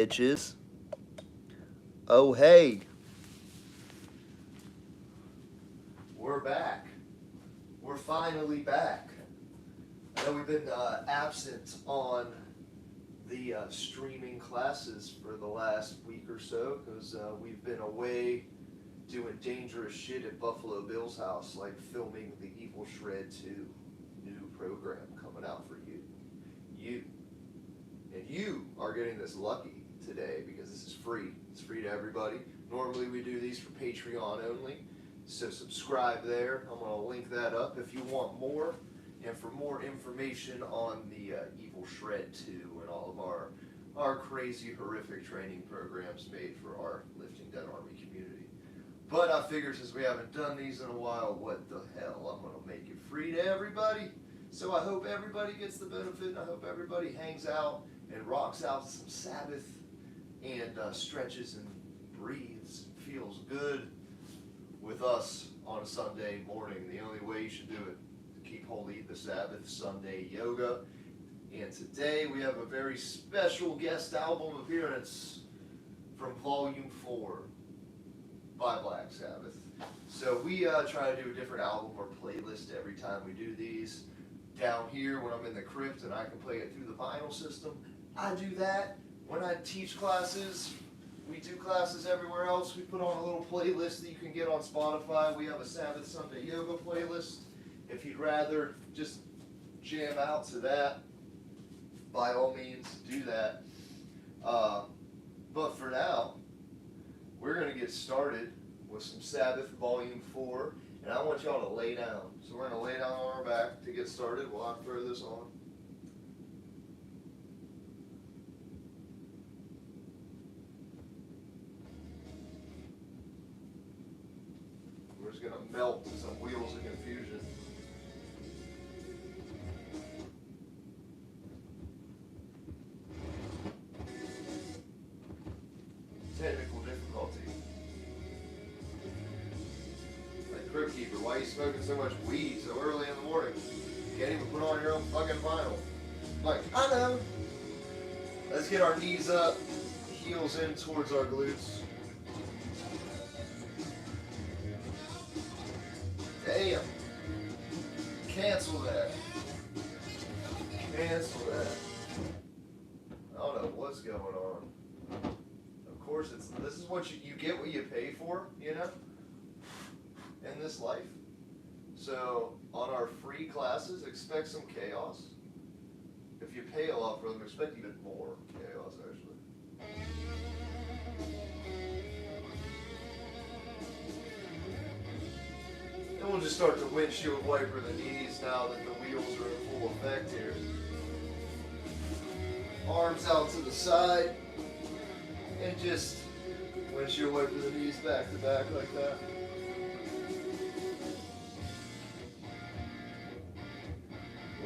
Bitches. Oh, hey, we're back. We're finally back. I know we've been absent on the streaming classes for the last week or so because we've been away doing dangerous shit at Buffalo Bill's house, like filming the Evil Shred 2 new program coming out for you. And you are getting this lucky today because this is free. It's free to everybody. Normally we do these for Patreon only, so subscribe there. I'm going to link that up if you want more. And for more information on the Evil Shred 2 and all of our crazy, horrific training programs made for our Lifting Dead Army community. But I figured since we haven't done these in a while, what the hell, I'm going to make it free to everybody. So I hope everybody gets the benefit, and I hope everybody hangs out and rocks out some Sabbath and stretches and breathes and feels good with us on a Sunday morning. The only way you should do it, to keep holy the Sabbath, Sunday yoga. And today we have a very special guest album appearance from Volume 4 by Black Sabbath. So we try to do a different album or playlist every time we do these. Down here when I'm in the crypt and I can play it through the vinyl system, I do that. When I teach classes, we do classes everywhere else. We put on a little playlist that you can get on Spotify. We have a Sabbath Sunday Yoga playlist. If you'd rather just jam out to that, by all means, do that. But for now, we're going to get started with some Sabbath Volume 4, and I want y'all to lay down. So we're going to lay down on our back to get started while I throw this on. We're just going to melt some wheels of confusion. Technical difficulty. Like Crypt Keeper, why are you smoking so much weed so early in the morning? You can't even put on your own fucking vinyl. Like, I know. Let's get our knees up, heels in towards our glutes. Damn. Cancel that. Cancel that. I don't know what's going on. Of course, this is what you get what you pay for, you know, in this life. So on our free classes, expect some chaos. If you pay a lot for them, expect even more chaos, actually. And we'll just start to windshield wiper the knees now that the wheels are in full effect here. Arms out to the side. And just windshield wiper the knees back to back like that.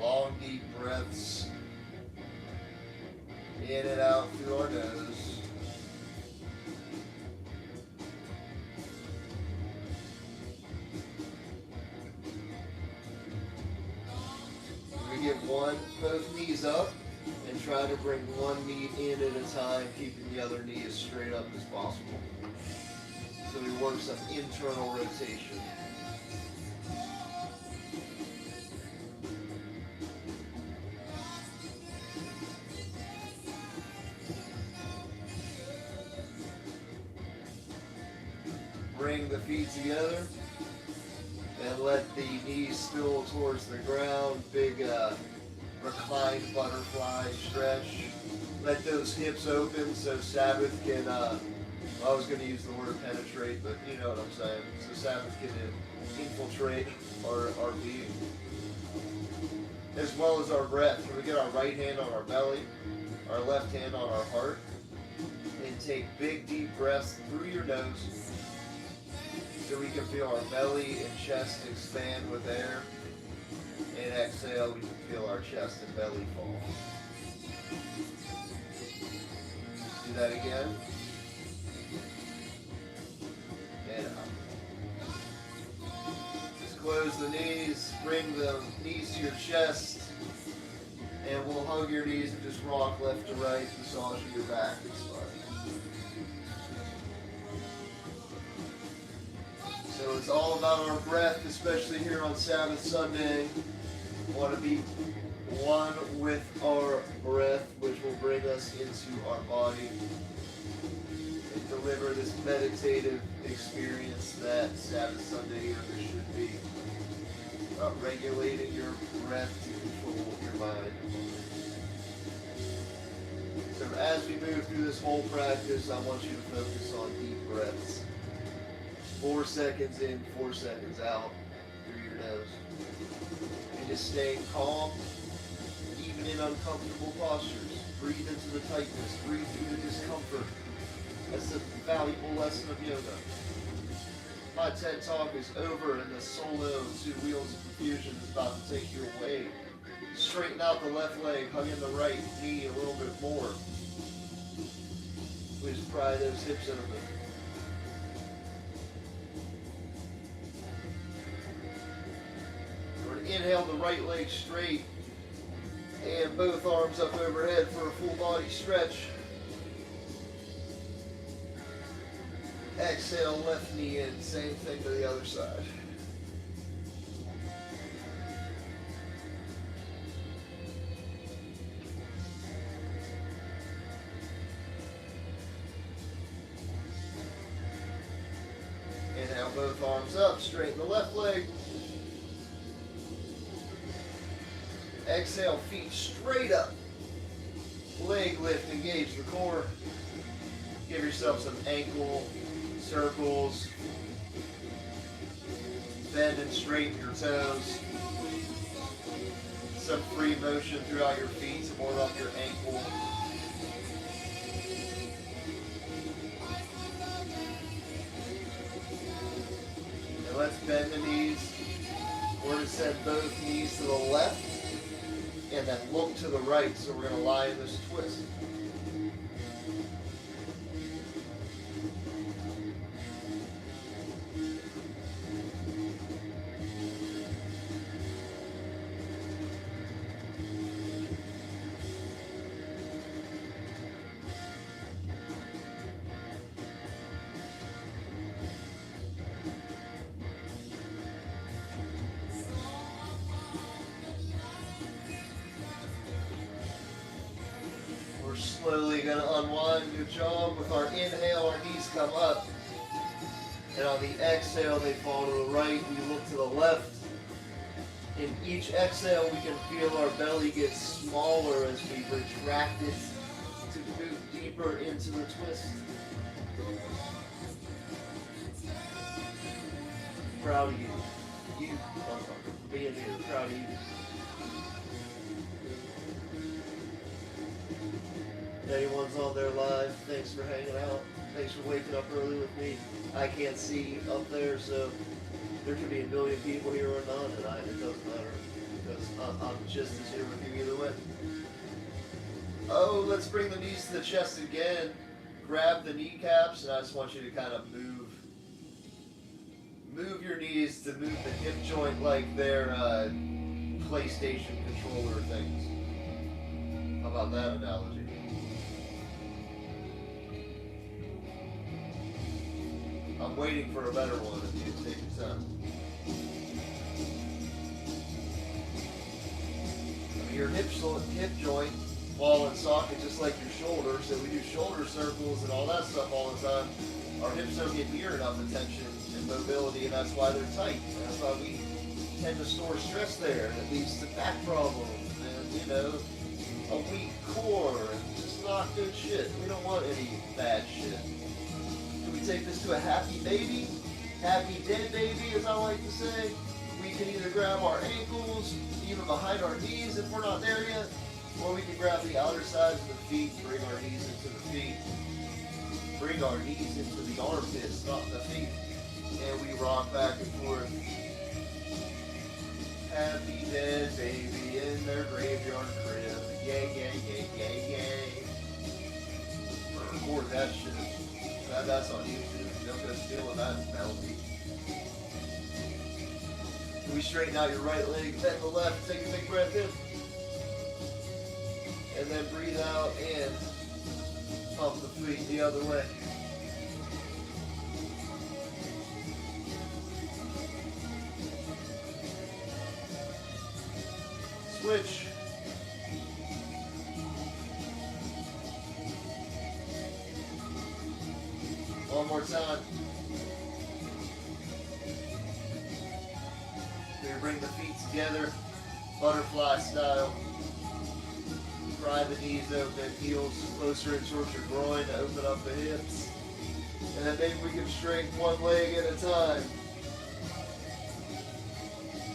Long deep breaths. In and out through our nose. We get both knees up. And try to bring one knee in at a time, keeping the other knee as straight up as possible. So we work some internal rotation. Bring the feet together and let the knees spill towards the ground. Big reclined butterfly stretch. Let those hips open so Sabbath can, I was going to use the word penetrate, but you know what I'm saying. So Sabbath can infiltrate our being. As well as our breath. Can we get our right hand on our belly, our left hand on our heart, and take big deep breaths through your nose so we can feel our belly and chest expand with air. And exhale, we can feel our chest and belly fall. Do that again. And up. Just close the knees, bring the knees to your chest, And we'll hug your knees and just rock left to right, massaging your back and spine. So it's all about our breath, especially here on Sabbath Sunday. We want to be one with our breath, which will bring us into our body and deliver this meditative experience that Sabbath Sunday yoga should be. About regulating your breath to control your mind. So as we move through this whole practice, I want you to focus on deep breaths. 4 seconds in, 4 seconds out through your nose. And just staying calm, even in uncomfortable postures. Breathe into the tightness, breathe through the discomfort. That's a valuable lesson of yoga. My TED Talk is over and the solo 2 Wheels of Confusion is about to take you away. Straighten out the left leg, hug in the right knee a little bit more. We just pry those hips in a bit. We're going to inhale the right leg straight and both arms up overhead for a full body stretch. Exhale, left knee in, same thing to the other side. Inhale, both arms up, straighten the left leg. Exhale, feet straight up. Leg lift, engage the core. Give yourself some ankle circles. Bend and straighten your toes. Some free motion throughout your feet to warm up your ankle. And let's bend the knees. We're going to send both knees to the left and then look to the right. So we're going to lie in this twist. Slowly going to unwind your jaw. With our inhale, our knees come up. And on the exhale, they fall to the right. We look to the left. In each exhale, we can feel our belly get smaller as we retract it to move deeper into the twist. Proud of you. You, motherfucker, for being here. Proud of you. Anyone's on there live, thanks for hanging out. Thanks for waking up early with me. I can't see up there, so there could be a million people here or none, and it doesn't matter, because I'm just as here with you either way. Oh, let's bring the knees to the chest again. Grab the kneecaps, and I just want you to kind of move your knees to move the hip joint like they're PlayStation controller things. How about that analogy? I'm waiting for a better one if you take your time. I mean, your hip joint, ball and socket, just like your shoulder. So we do shoulder circles and all that stuff all the time. Our hips don't get near enough attention and mobility, and that's why they're tight. And that's why we tend to store stress there, and it leads to back problems and, a weak core and just not good shit. We don't want any bad shit. Take this to a happy baby, happy dead baby, as I like to say. We can either grab our ankles, even behind our knees if we're not there yet, or we can grab the outer sides of the feet, bring our knees into the feet, bring our knees into the armpits, not the feet, and we rock back and forth. Happy dead baby in their graveyard crib, yay, yay, yay, yay, yay. Record that shit. That's on YouTube. You don't get a feel of that melody. Can we straighten out your right leg, bend the left, take a big breath in. and then breathe out and pump the feet the other way. Switch. One more time. Here, bring the feet together, butterfly style. Pry the knees open, heels closer in towards your groin to open up the hips. And then maybe we can straighten one leg at a time.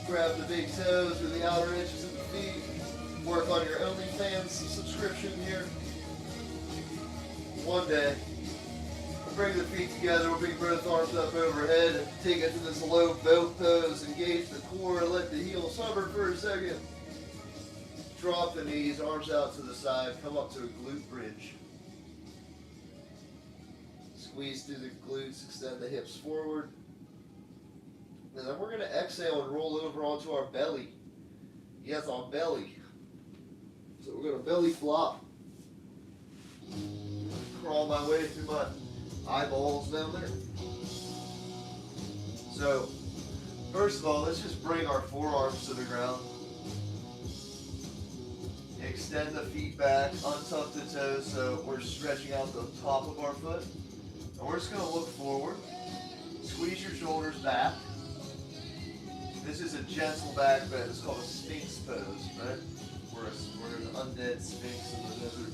Grab the big toes or the outer edges of the feet. Work on your OnlyFans subscription here. One day. We'll bring the feet together, we'll bring both arms up overhead and take it to this low boat pose. Engage the core, let the heels hover for a second. Drop the knees, arms out to the side, come up to a glute bridge. Squeeze through the glutes, extend the hips forward. And then we're going to exhale and roll over onto our belly. Yes, our belly. So we're going to belly flop. Crawl my way through my eyeballs down there. So, first of all, let's just bring our forearms to the ground. Extend the feet back, untuck the toes so we're stretching out the top of our foot. And we're just going to look forward. Squeeze your shoulders back. This is a gentle back bend. It's called a sphinx pose, right? We're an undead sphinx in the desert.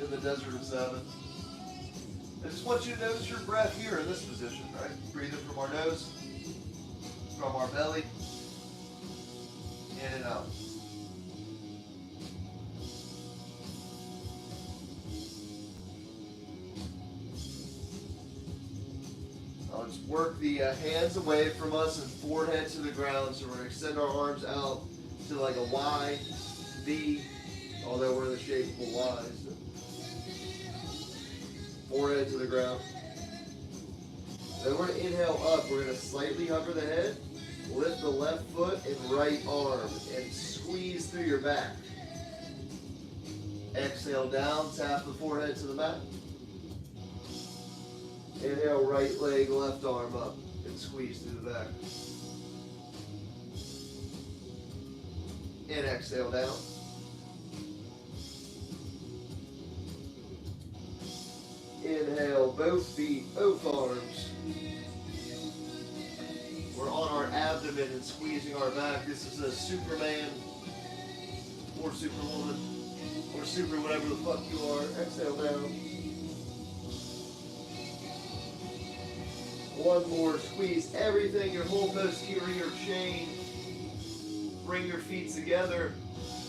In the desert of Sabbath. I just want you to notice your breath here in this position, right? Breathe in from our nose, from our belly, in and out. Now let's work the hands away from us and forehead to the ground. So we're going to extend our arms out to like a Y, V, although we're in the shape of a Y. So forehead to the ground. Then we're going to inhale up. We're going to slightly hover the head, lift the left foot and right arm, and squeeze through your back. Exhale down, tap the forehead to the mat. Inhale, right leg, left arm up, and squeeze through the back. And exhale down. Inhale, both feet, both arms. We're on our abdomen and squeezing our back. This is a Superman or Superwoman or super whatever the fuck you are. Exhale down. One more, squeeze everything, your whole posterior chain. Bring your feet together.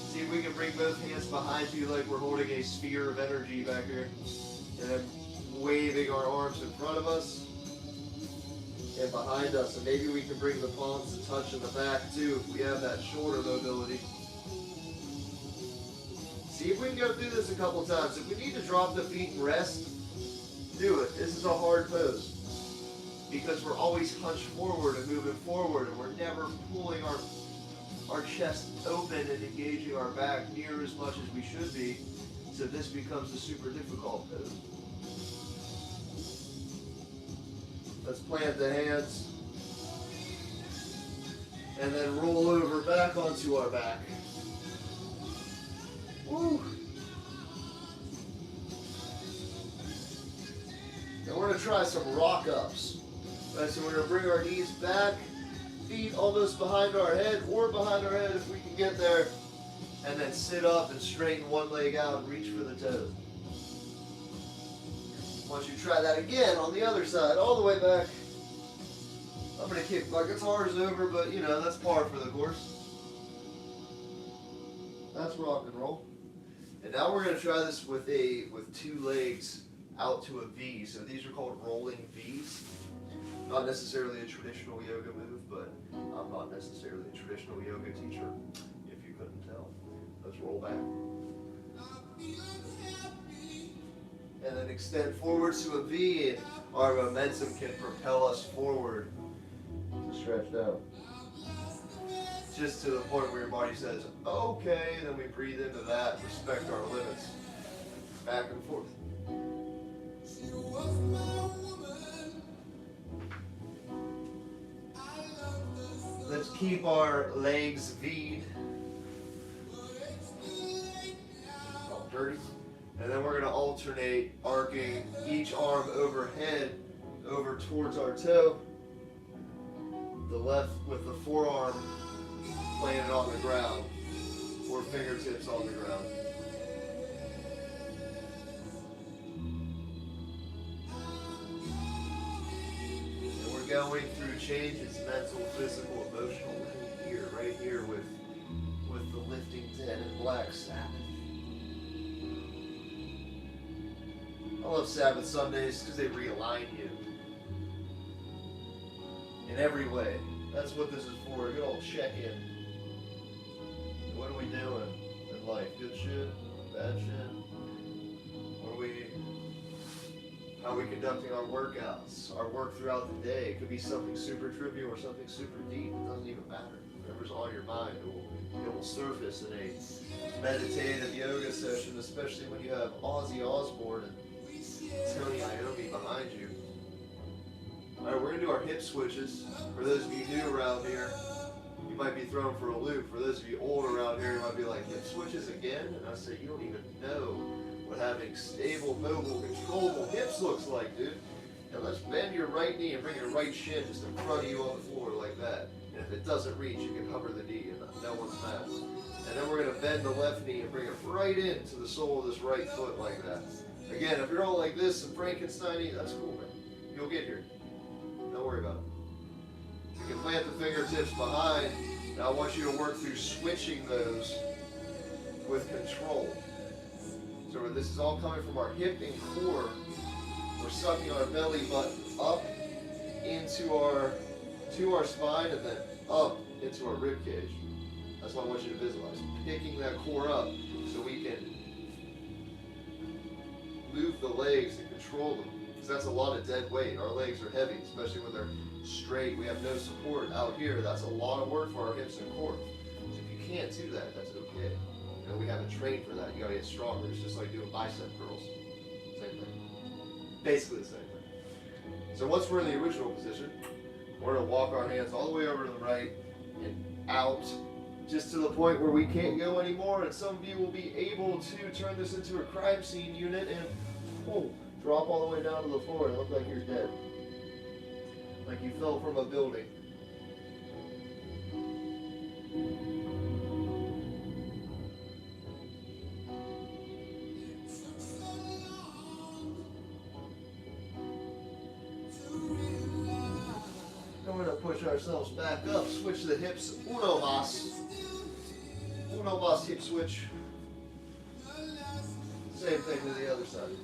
See if we can bring both hands behind you like we're holding a sphere of energy back here. And then waving our arms in front of us and behind us. And maybe we can bring the palms to touch in the back too if we have that shoulder mobility. See if we can go through this a couple times. If we need to drop the feet and rest, do it. This is a hard pose because we're always hunched forward and moving forward, and we're never pulling our chest open and engaging our back near as much as we should be. So this becomes a super difficult pose. Let's plant the hands and then roll over back onto our back. Woo. And we're going to try some rock ups. Right, so we're going to bring our knees back, feet almost behind our head or behind our head if we can get there, and then sit up and straighten one leg out and reach for the toes. Once you try that again on the other side, all the way back. I'm going to kick my guitars over, but you know, that's par for the course. That's rock and roll. And now we're going to try this with two legs out to a V. So these are called rolling Vs. Not necessarily a traditional yoga move, but I'm not necessarily a traditional yoga teacher, if you couldn't tell. Let's roll back. And then extend forward to a V, and our momentum can propel us forward. Stretched out. just to the point where your body says, okay, and then we breathe into that, respect our limits, back and forth. Let's keep our legs V'd. All dirty. And then we're going to alternate arcing each arm overhead over towards our toe. The left with the forearm planted on the ground, or fingertips on the ground. And we're going through changes, mental, physical, emotional, right here with the lifting 10 and Black Sabbath. I love Sabbath Sundays because they realign you in every way. That's what this is for, a good old check-in. What are we doing in life? Good shit? Bad shit? How are we conducting our workouts? Our work throughout the day? It could be something super trivial or something super deep. It doesn't even matter. Whatever's on your mind, it will surface in a meditative yoga session, especially when you have Ozzy Osbourne and Tony Iommi behind you. Alright, we're going to do our hip switches. For those of you new around here, you might be thrown for a loop. For those of you old around here, you might be like, hip switches again? And I say, you don't even know what having stable, mobile, controllable hips looks like, dude. And let's bend your right knee and bring your right shin just in front of you on the floor like that. And if it doesn't reach, you can hover the knee and no one's mad. And then we're going to bend the left knee and bring it right into the sole of this right foot like that. Again, if you're all like this and Frankenstein-y, that's cool, man. You'll get here. Don't worry about it. You can plant the fingertips behind. Now I want you to work through switching those with control. So this is all coming from our hip and core. We're sucking our belly button up into our spine and then up into our rib cage. That's what I want you to visualize. Picking that core up so we can move the legs and control them. Because that's a lot of dead weight. Our legs are heavy, especially when they're straight. We have no support out here. That's a lot of work for our hips and core. So if you can't do that, that's okay. You know, we haven't trained for that. You gotta get stronger. It's just like doing bicep curls. Same thing. Basically the same thing. So once we're in the original position, we're gonna walk our hands all the way over to the right and out, just to the point where we can't go anymore. And some of you will be able to turn this into a crime scene unit and drop all the way down to the floor and look like you're dead. Like you fell from a building. We're going to push ourselves back up, switch the hips, uno mas hip switch. Same thing to the other side.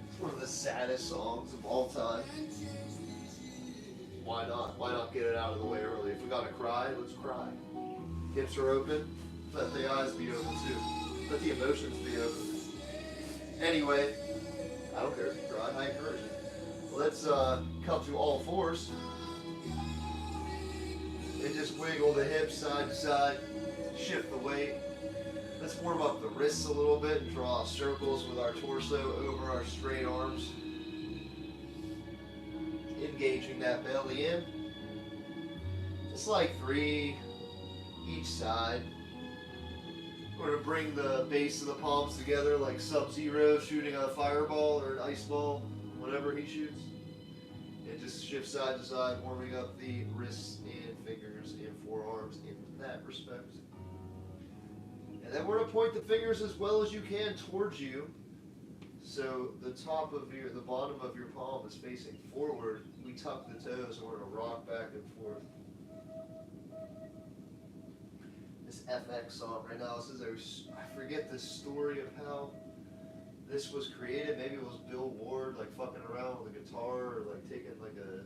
It's one of the saddest songs of all time. Why not? Why not get it out of the way early? If we gotta cry, let's cry. Hips are open. Let the eyes be open too. Let the emotions be open. Anyway, I don't care if you cry. I encourage you. Let's come to all fours and just wiggle the hips side to side. Shift the weight. Let's warm up the wrists a little bit and draw circles with our torso over our straight arms. Engaging that belly in. Just like 3 each side. We're going to bring the base of the palms together like Sub-Zero shooting a fireball or an ice ball, whatever he shoots. And just shift side to side, warming up the wrists and fingers and forearms in that respect. And then we're going to point the fingers as well as you can towards you. So the bottom of your palm is facing forward. We tuck the toes and we're going to rock back and forth. This FX song right now, I forget the story of how this was created. Maybe it was Bill Ward like fucking around with a guitar or like taking like a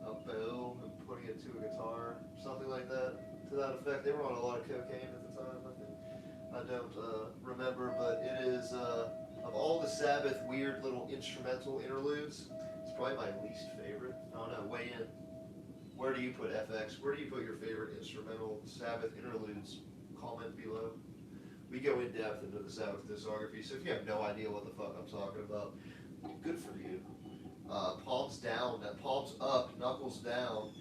a bow and putting it to a guitar, something like that, to that effect. They were on a lot of cocaine at the time, I think. I don't remember, but it is, of all the Sabbath weird little instrumental interludes, it's probably my least favorite. I don't know, weigh in. Where do you put FX? Where do you put your favorite instrumental Sabbath interludes? Comment below. We go in depth into the Sabbath discography, so if you have no idea what the fuck I'm talking about, good for you. Palms down, palms up, knuckles down,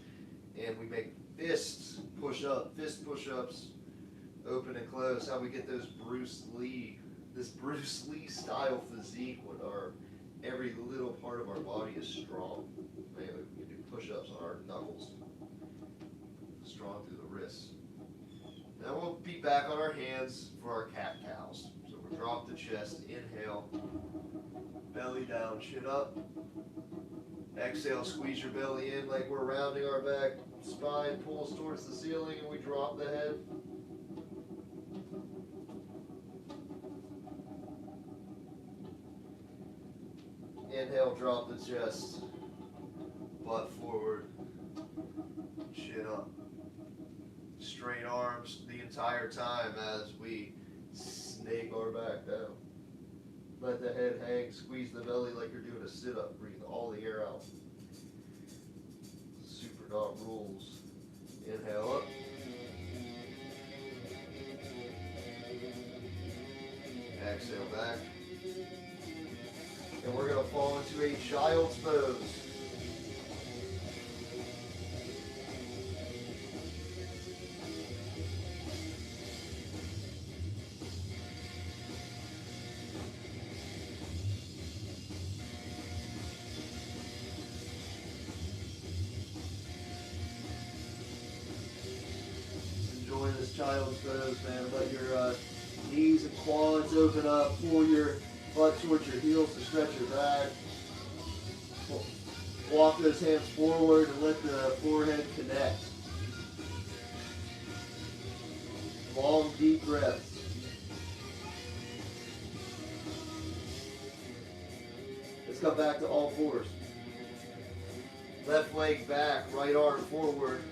and we make fist push-ups, open and close. How we get those Bruce Lee style physique when every little part of our body is strong. Man, we can do push-ups on our knuckles, strong through the wrists. Now we'll be back on our hands for our cat-cows. So we'll drop the chest, inhale, belly down, chin up. Exhale, squeeze your belly in like we're rounding our back. Spine pulls towards the ceiling and we drop the head. Inhale, drop the chest. Butt forward. Chin up. Straight arms the entire time as we snake our back down. Let the head hang, squeeze the belly like you're doing a sit-up. Breathe all the air out. Super dog rules. Inhale up. Exhale back. And we're going to fall into a child's pose. Enjoy this child's pose, man. Let your knees and quads open up. Pull your butt towards your heels to stretch your back. Walk those hands forward and let the forehead connect. Long, deep breaths. Let's come back to all fours. Left leg back, right arm forward.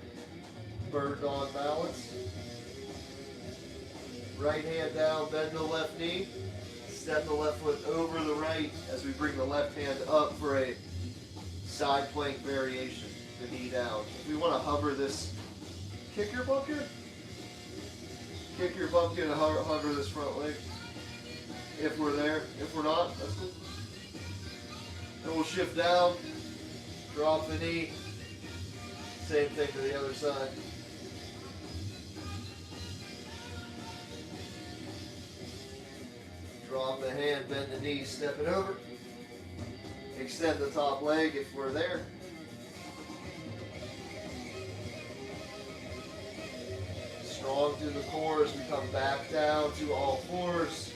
Bird dog balance. Right hand down, bend the left knee. Step the left foot over the right as we bring the left hand up for a side plank variation. The knee down. If we want to hover this, kick your bumpkin. Kick your bumpkin and hover this front leg. If we're there. If we're not, that's cool. Then we'll shift down, drop the knee. Same thing to the other side. Drop the hand, bend the knees, step it over. Extend the top leg if we're there. Strong through the core as we come back down to all fours.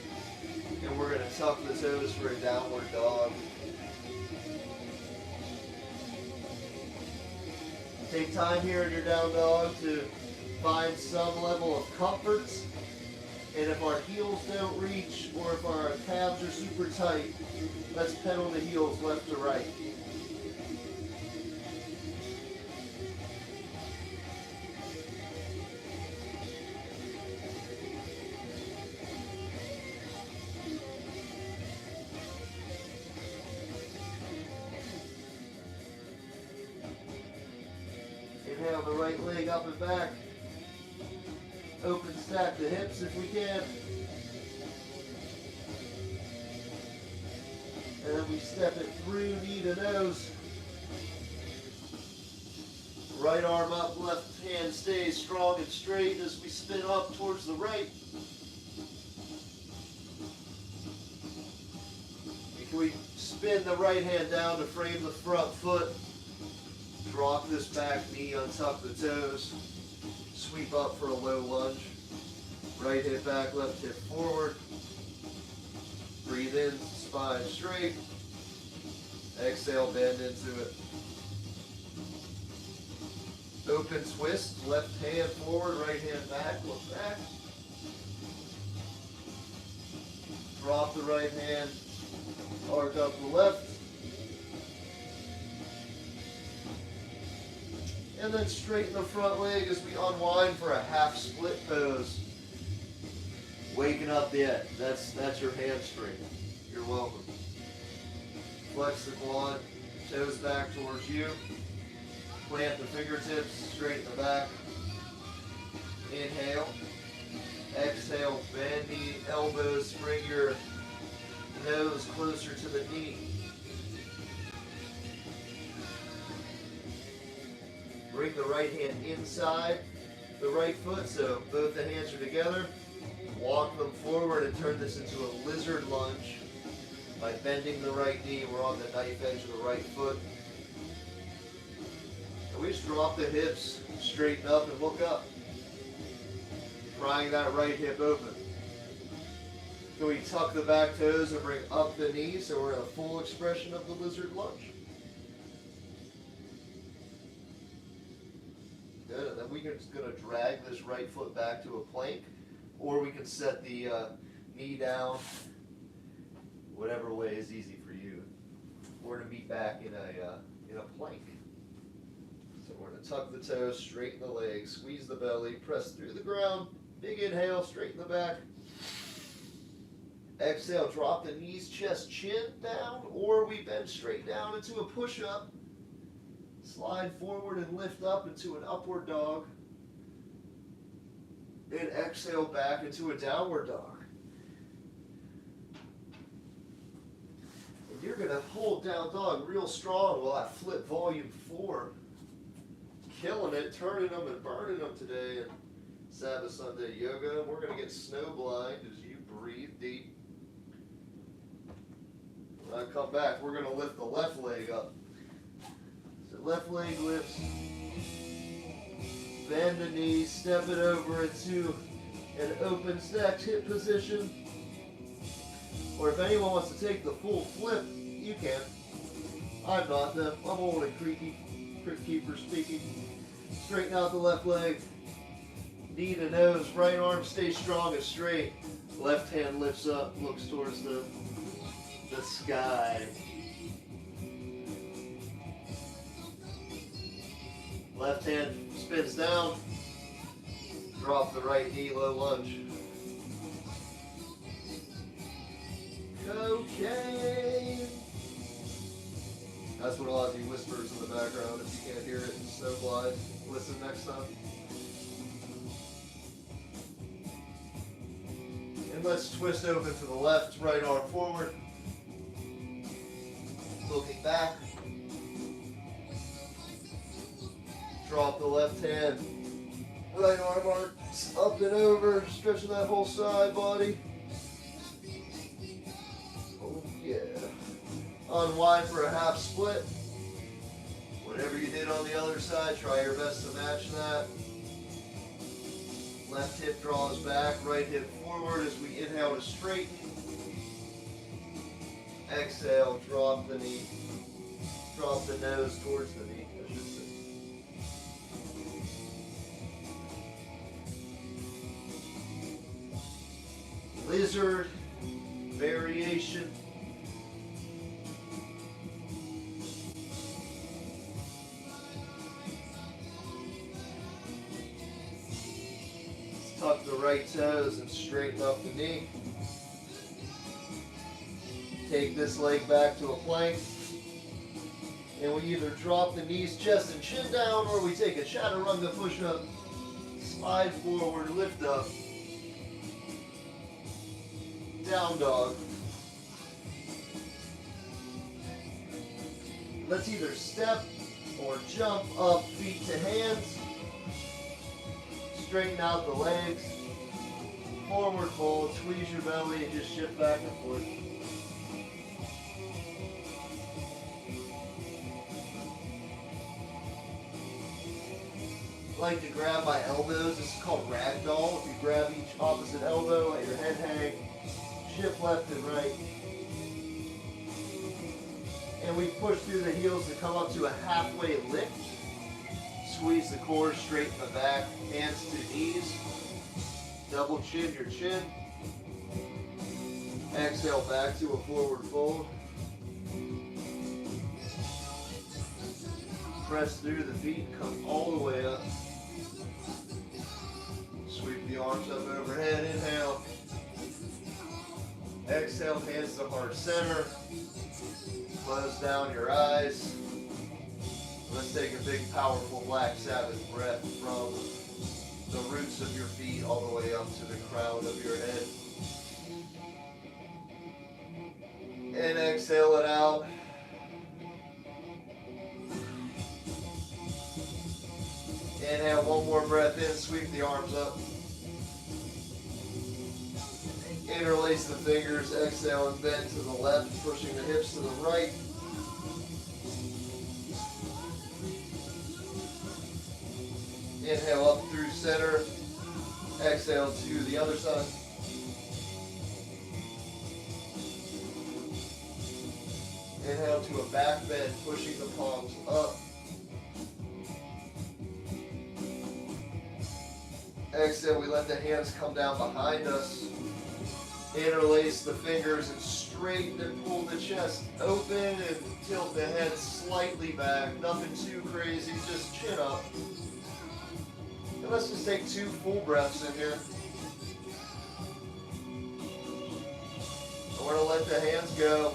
And we're going to tuck the toes for a downward dog. Take time here in your down dog to find some level of comfort. And if our heels don't reach, or if our calves are super tight, let's pedal the heels left to right. Inhale the right leg up and back. Open stack the hips if we can. And then we step it through knee to nose. Right arm up, left hand stays strong and straight as we spin up towards the right. And can we spin the right hand down to frame the front foot? Drop this back knee, untuck the toes. Sweep up for a low lunge. Right hip back, left hip forward. Breathe in, spine straight. Exhale, bend into it. Open twist, left hand forward, right hand back, look back. Drop the right hand, arc up the left. And then straighten the front leg as we unwind for a half split pose. Waking up the that's your hamstring. You're welcome. Flex the quad, toes back towards you. Plant the fingertips, straighten the back. Inhale. Exhale, bend the elbows, bring your nose closer to the knee. Bring the right hand inside the right foot, so both the hands are together. Walk them forward and turn this into a lizard lunge by bending the right knee. We're on the knife edge of the right foot. And we just drop the hips, straighten up and look up. Prying that right hip open. Then we tuck the back toes and bring up the knees so we're in a full expression of the lizard lunge. Good, and then we're just going to drag this right foot back to a plank, or we can set the knee down, whatever way is easy for you. We're going to meet back in a plank. So we're going to tuck the toes, straighten the legs, squeeze the belly, press through the ground. Big inhale, straighten the back. Exhale, drop the knees, chest, chin down, or we bend straight down into a push-up. Slide forward and lift up into an upward dog. And exhale back into a downward dog. And you're going to hold down dog real strong while I flip volume 4. Killing it, turning them and burning them today in Sabbath Sunday yoga. We're going to get snow blind as you breathe deep. When I come back, we're going to lift the left leg up. Left leg lifts, bend the knees, step it over into an open stacked hip position. Or if anyone wants to take the full flip, you can. I'm not though. I'm old and creaky. Crypt keeper speaking. Straighten out the left leg. Knee to nose. Right arm stays strong and straight. Left hand lifts up, looks towards the sky. Left hand spins down. Drop the right knee, low lunge. Okay. That's what Ozzy whispers in the background. If you can't hear it, so blind. Listen next time. And let's twist open to the left, right arm forward. Looking back. Drop the left hand. Right arm arcs up and over, stretching that whole side body. Oh yeah. Unwind for a half split. Whatever you did on the other side, try your best to match that. Left hip draws back, right hip forward as we inhale to straighten. Exhale, drop the knee. Drop the nose towards the knee, I should say. Lizard variation. Let's tuck the right toes and straighten up the knee. Take this leg back to a plank. And we either drop the knees, chest, and chin down, or we take a chaturanga push-up, slide forward, lift up. Down dog. Let's either step or jump up, feet to hands. Straighten out the legs. Forward fold, squeeze your belly, and just shift back and forth. I like to grab my elbows. This is called ragdoll. If you grab each opposite elbow, let your head hang. Shift left and right. And we push through the heels to come up to a halfway lift. Squeeze the core, straighten the back, hands to knees. Double chin your chin. Exhale back to a forward fold. press through the feet, come all the way up. Sweep the arms up overhead, inhale. Exhale, hands to heart center. Close down your eyes. Let's take a big, powerful Black Sabbath breath from the roots of your feet all the way up to the crown of your head. And exhale it out. Inhale, one more breath in, sweep the arms up. Interlace the fingers, exhale and bend to the left, pushing the hips to the right. Inhale up through center, exhale to the other side. Inhale to a back bend, pushing the palms up. Exhale, we let the hands come down behind us. Interlace the fingers and straighten and pull the chest open and tilt the head slightly back. Nothing too crazy, just chin up. And let's just take 2 full breaths in here. And we're going to let the hands go.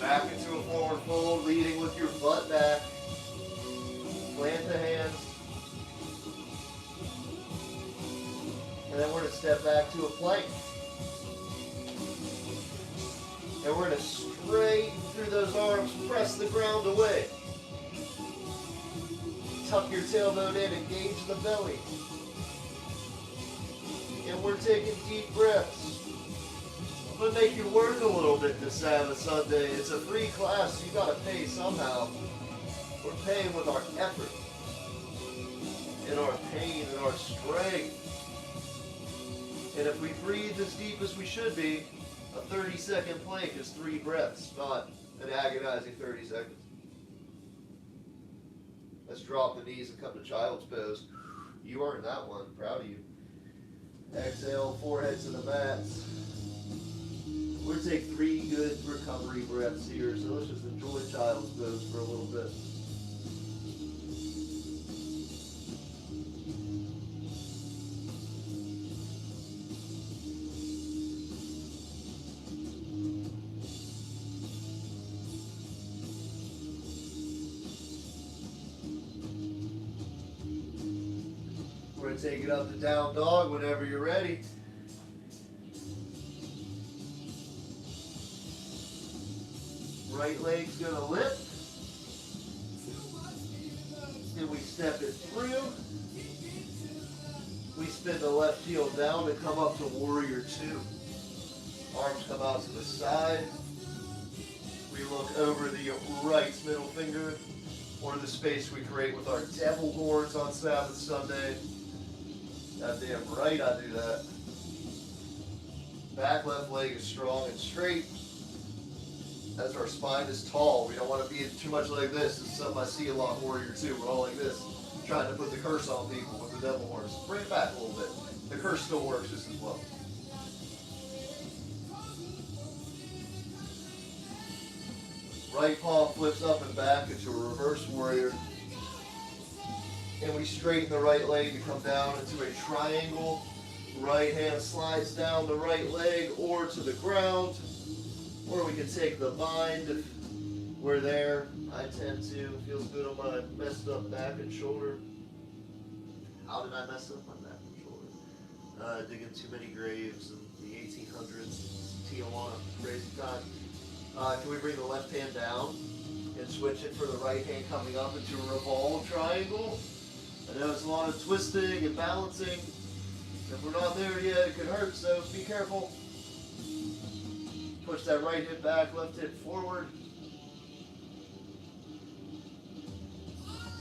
Back into a forward fold, leading with your butt back. Plant the hands. And then we're going to step back to a plank. And we're going to straighten through those arms, press the ground away. Tuck your tailbone in, engage the belly. And we're taking deep breaths. I'm going to make you work a little bit this Sabbath Sunday. It's a free class, so you got to pay somehow. We're paying with our effort, and our pain, and our strength. And if we breathe as deep as we should be, a 30-second plank is 3 breaths, not an agonizing 30 seconds. Let's drop the knees and come to child's pose. You earned that one. Proud of you. Exhale, forehead to the mat. We'll take 3 good recovery breaths here, so let's just enjoy child's pose for a little bit. We're going to take it up to down dog whenever you're ready. Right leg's going to lift. And we step it through. We spin the left heel down and come up to warrior 2. Arms come out to the side. We look over the right middle finger, or the space we create with our devil horns on Sabbath Sunday. Goddamn right I do that. Back left leg is strong and straight. As our spine is tall, we don't want to be too much like this. This is something I see a lot warrior too. We're all like this, trying to put the curse on people with the devil horns. Bring it back a little bit. The curse still works just as well. Right palm flips up and back into a reverse warrior. And we straighten the right leg to come down into a triangle. Right hand slides down the right leg or to the ground. Or we can take the bind if we're there. I tend to. It feels good on my messed up back and shoulder. How did I mess up my back and shoulder? Digging too many graves in the 1800s. Tijuana, crazy time. Can we bring the left hand down and switch it for the right hand coming up into a revolve triangle? I know it's a lot of twisting and balancing. If we're not there yet, it could hurt, so be careful. Push that right hip back, left hip forward.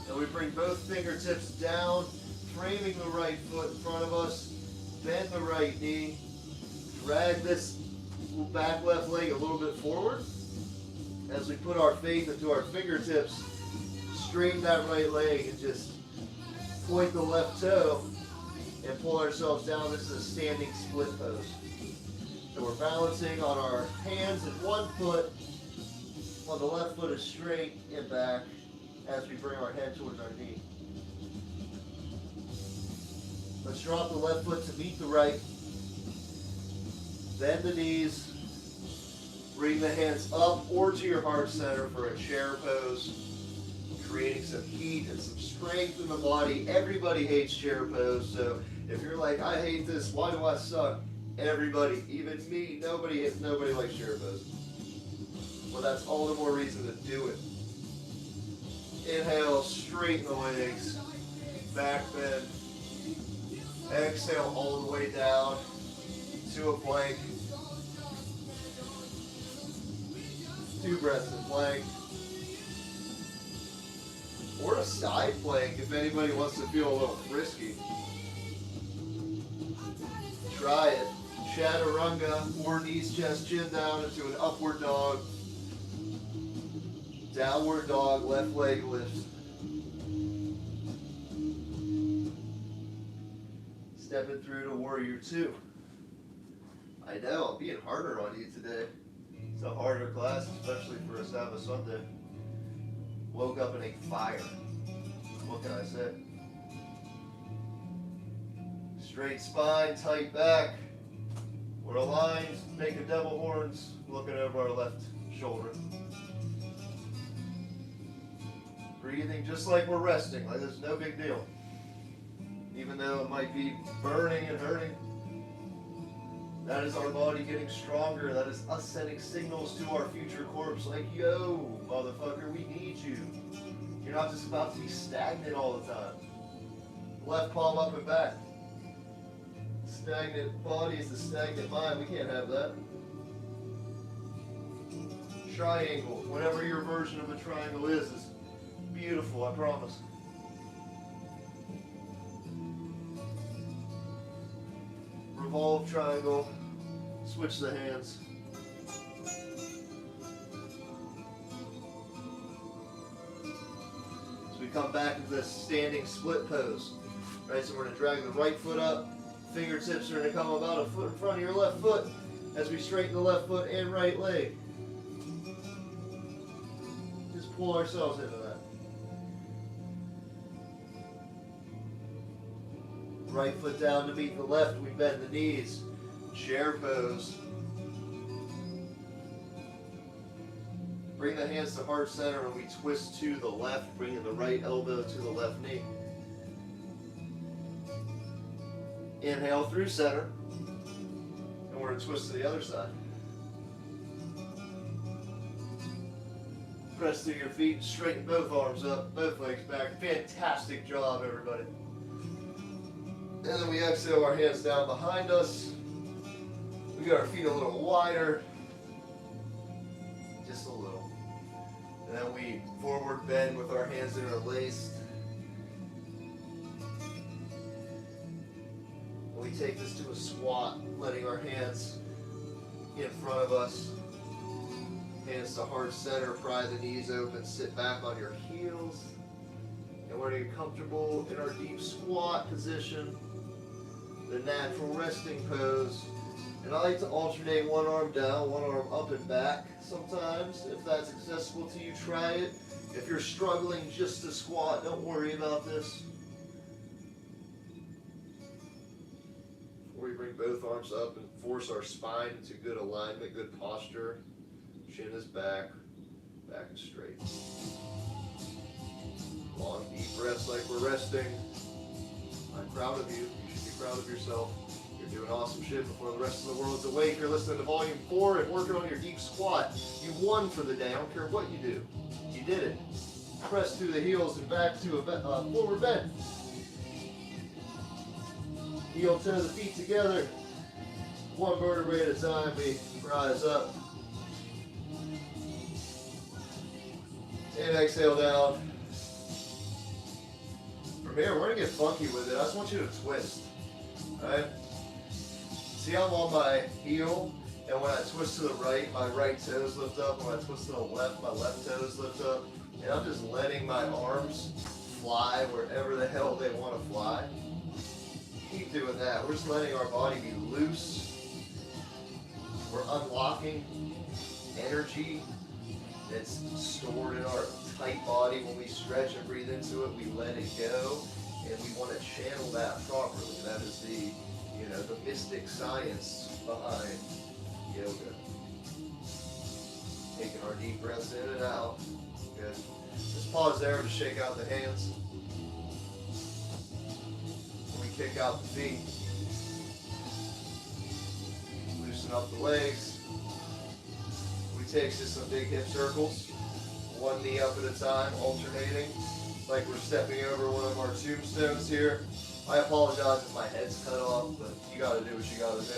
And we bring both fingertips down, framing the right foot in front of us. Bend the right knee. Drag this back left leg a little bit forward. As we put our faith into our fingertips, straighten that right leg and just point the left toe and pull ourselves down. This is a standing split pose. So we're balancing on our hands and one foot, while the left foot is straight and back. as we bring our head towards our knee. Let's drop the left foot to meet the right. Bend the knees. Bring the hands up or to your heart center for a chair pose. Creating some heat and some strength in the body. Everybody hates chair pose, so if you're like, I hate this, why do I suck? Everybody, even me, nobody likes chair pose. Well, that's all the more reason to do it. Inhale, straighten the legs, back bend. Exhale all the way down to a plank. 2 breaths in plank. Or a side plank if anybody wants to feel a little frisky. Try it. Chaturanga, or knees, chest, chin down into an upward dog. Downward dog, left leg lifts. Stepping through to warrior 2. I know, I'm being harder on you today. It's a harder class, especially for a Sabbath Sunday. Woke up in a fire. What can I say? Straight spine, tight back. We're aligned, making devil horns, looking over our left shoulder. Breathing just like we're resting, like there's no big deal. Even though it might be burning and hurting. That is our body getting stronger. That is us sending signals to our future corpse like, yo, motherfucker, we need you. You're not just about to be stagnant all the time. Left palm up and back. Stagnant body is the stagnant mind. We can't have that. Triangle, whatever your version of a triangle is beautiful, I promise. Revolve triangle, switch the hands. So we come back into this standing split pose. Right, so we're going to drag the right foot up, fingertips are going to come about a foot in front of your left foot as we straighten the left foot and right leg. Just pull ourselves into that. Right foot down to meet the left, we bend the knees. Chair pose. Bring the hands to heart center and we twist to the left, bringing the right elbow to the left knee. Inhale through center, and we're going to twist to the other side. Press through your feet, straighten both arms up, both legs back. Fantastic job, everybody. And then we exhale our hands down behind us. We got our feet a little wider. Just a little. And then we forward bend with our hands interlaced. And we take this to a squat, letting our hands in front of us. Hands to heart center, pry the knees open, sit back on your heels. And we're going to get comfortable in our deep squat position. The natural resting pose. And I like to alternate one arm down, one arm up and back sometimes. If that's accessible to you, try it. If you're struggling just to squat, don't worry about this. Before we bring both arms up and force our spine into good alignment, good posture. Chin is back, back is straight. Long deep breaths like we're resting. I'm proud of you. You should be proud of yourself. You're doing awesome shit before the rest of the world's awake. You're listening to volume 4 and working on your deep squat. You won for the day. I don't care what you do. You did it. Press through the heels and back to a forward bend. Heel toe the feet together. One vertebrae at a time. We rise up. And exhale down. From here, we're going to get funky with it. I just want you to twist. Alright? See, I'm on my heel, and when I twist to the right, my right toes lift up. When I twist to the left, my left toes lift up. And I'm just letting my arms fly wherever the hell they want to fly. Keep doing that. We're just letting our body be loose. We're unlocking energy that's stored in our tight body. When we stretch and breathe into it, we let it go, and we want to channel that properly. That is the, the mystic science behind yoga. Taking our deep breaths in and out. Good. Just pause there to shake out the hands. When we kick out the feet, loosen up the legs. We take just some big hip circles, one knee up at a time, alternating, like we're stepping over one of our tombstones here. I apologize if my head's cut off, but you gotta do what you gotta do.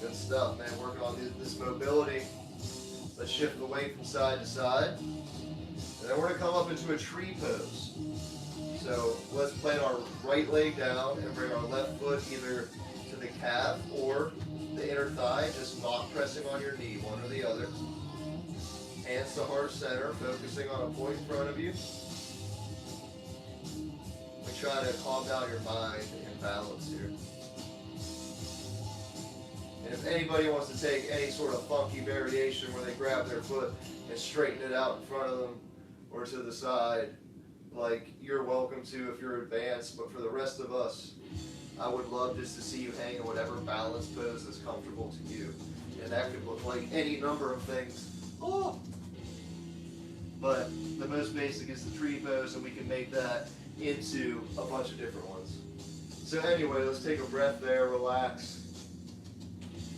Good stuff, man. Working on this mobility. Let's shift the weight from side to side. And then we're gonna come up into a tree pose. So let's plant our right leg down and bring our left foot either to the calf or the inner thigh, just not pressing on your knee, one or the other. Hands to heart center, focusing on a point in front of you. We try to calm down your mind and balance here. And if anybody wants to take any sort of funky variation where they grab their foot and straighten it out in front of them or to the side, like, you're welcome to if you're advanced, but for the rest of us, I would love just to see you hang in whatever balance pose is comfortable to you. And that could look like any number of things. Oh. But the most basic is the tree pose, and we can make that into a bunch of different ones. So anyway, let's take a breath there, relax.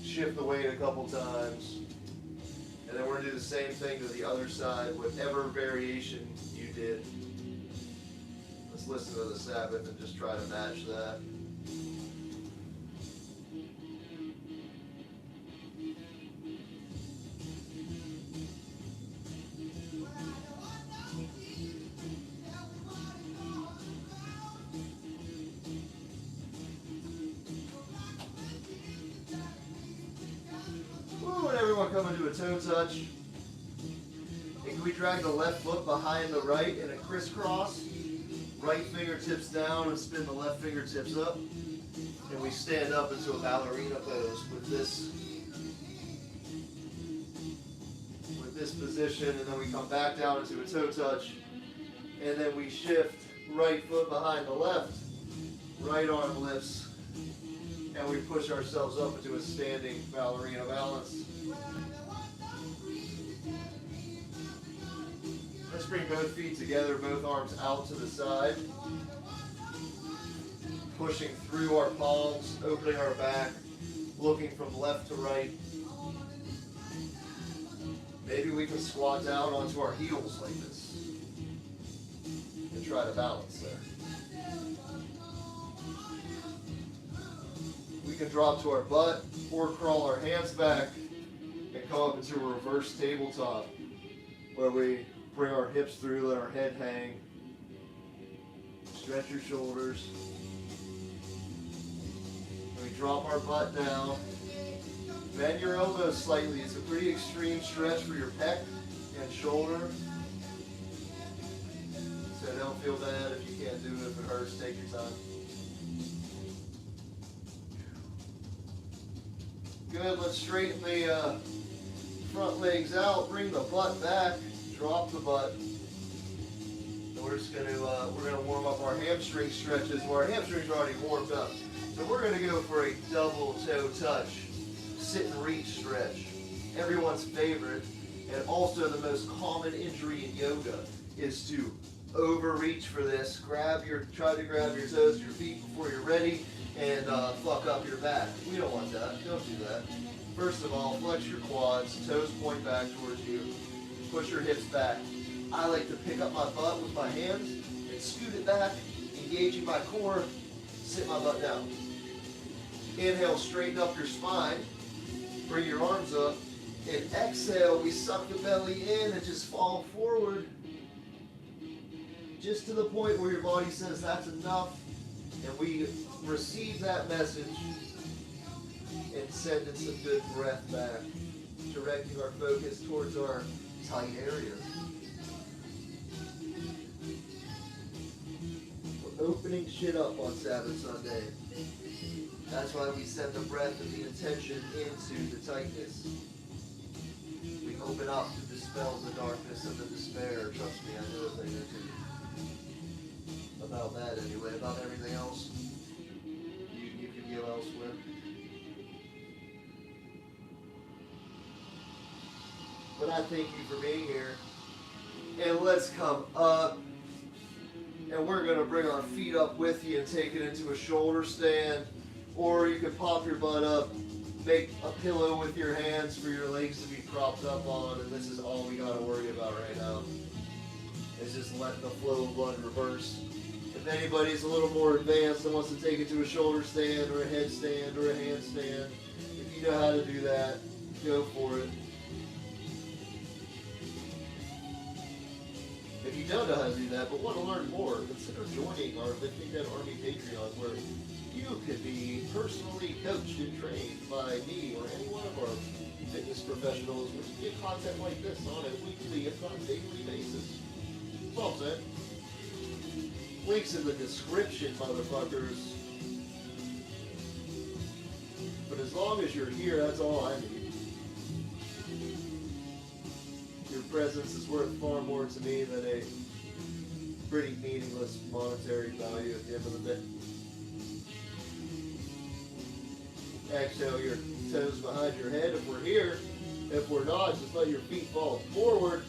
Shift the weight a couple times. And then we're going to do the same thing to the other side, whatever variation you did. Let's listen to the Sabbath and just try to match that. Come into a toe touch. And can we drag the left foot behind the right in a crisscross? Right fingertips down and spin the left fingertips up. And we stand up into a ballerina pose with this position, and then we come back down into a toe touch. And then we shift right foot behind the left, right arm lifts, and we push ourselves up into a standing ballerina balance. Let's bring both feet together, both arms out to the side. Pushing through our palms, opening our back, looking from left to right. Maybe we can squat down onto our heels like this and try to balance there. We can drop to our butt or crawl our hands back and come up into a reverse tabletop where we bring our hips through, let our head hang. Stretch your shoulders. And we drop our butt down. Bend your elbows slightly. It's a pretty extreme stretch for your pec and shoulder. So don't feel bad if you can't do it. If it hurts, take your time. Good. Let's straighten the front legs out. Bring the butt back. Drop the butt. And we're just gonna warm up our hamstring stretches. Well, our hamstrings are already warmed up. So we're gonna go for a double toe touch, sit and reach stretch. Everyone's favorite, and also the most common injury in yoga is to overreach for this. Try to grab your toes, your feet before you're ready, and fuck up your back. We don't want that. Don't do that. First of all, flex your quads, toes point back towards you. Push your hips back. I like to pick up my butt with my hands and scoot it back, engaging my core, sit my butt down. Inhale, straighten up your spine, bring your arms up, and exhale, we suck the belly in and just fall forward, just to the point where your body says that's enough, and we receive that message and send in some good breath back, directing our focus towards our tight areas. We're opening shit up on Sabbath Sunday. That's why we send the breath and the intention into the tightness. We open up to dispel the darkness and the despair. Trust me, I know a thing or two about that anyway. About everything else, you can go elsewhere. But I thank you for being here. And let's come up. And we're going to bring our feet up with you and take it into a shoulder stand. Or you can pop your butt up, make a pillow with your hands for your legs to be propped up on. And this is all we got to worry about right now. Is just letting the flow of blood reverse. If anybody's a little more advanced and wants to take it to a shoulder stand or a headstand or a handstand, if you know how to do that, go for it. If you don't know how to do that but want to learn more, consider joining our Lifting Dead Army Patreon, where you could be personally coached and trained by me or any one of our fitness professionals, which get content like this on a weekly, if not daily basis. That's all I'm saying. Links in the description, motherfuckers. But as long as you're here, that's all I need. Your presence is worth far more to me than a pretty meaningless monetary value at the end of the day. Exhale your toes behind your head if we're here. If we're not, just let your feet fall forward.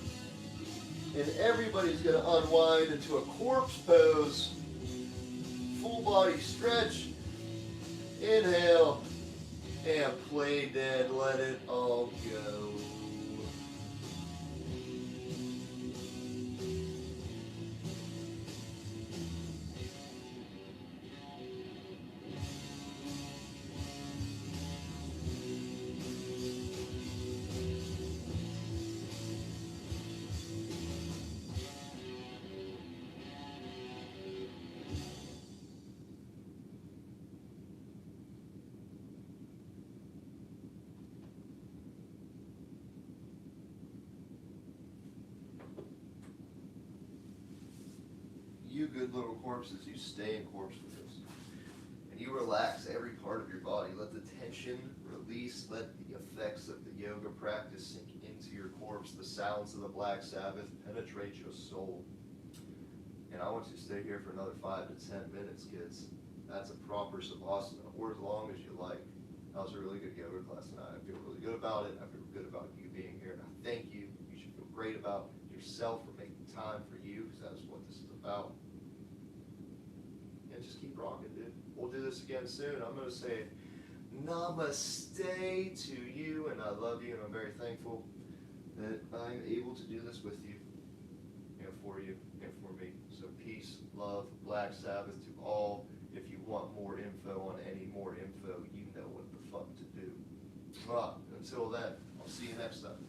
And everybody's going to unwind into a corpse pose. Full body stretch. Inhale. And play dead. Let it all go. You good little corpses, you stay in corpse pose. And you relax every part of your body. Let the tension release. Let the effects of the yoga practice sink into your corpse. The sounds of the Black Sabbath penetrate your soul. And I want you to stay here for another 5 to 10 minutes, kids. That's a proper Savasana, or as long as you like. That was a really good yoga class tonight. I feel really good about it. I feel good about you being here. And I thank you. You should feel great about yourself for making time for you, because that's what this is about. And just keep rocking, dude. We'll do this again soon. I'm going to say namaste to you, and I love you, and I'm very thankful that I'm able to do this with you, and for you, and for me. So peace, love, Black Sabbath to all. If you want more info on any more info, you know what the fuck to do. Until then, I'll see you next time.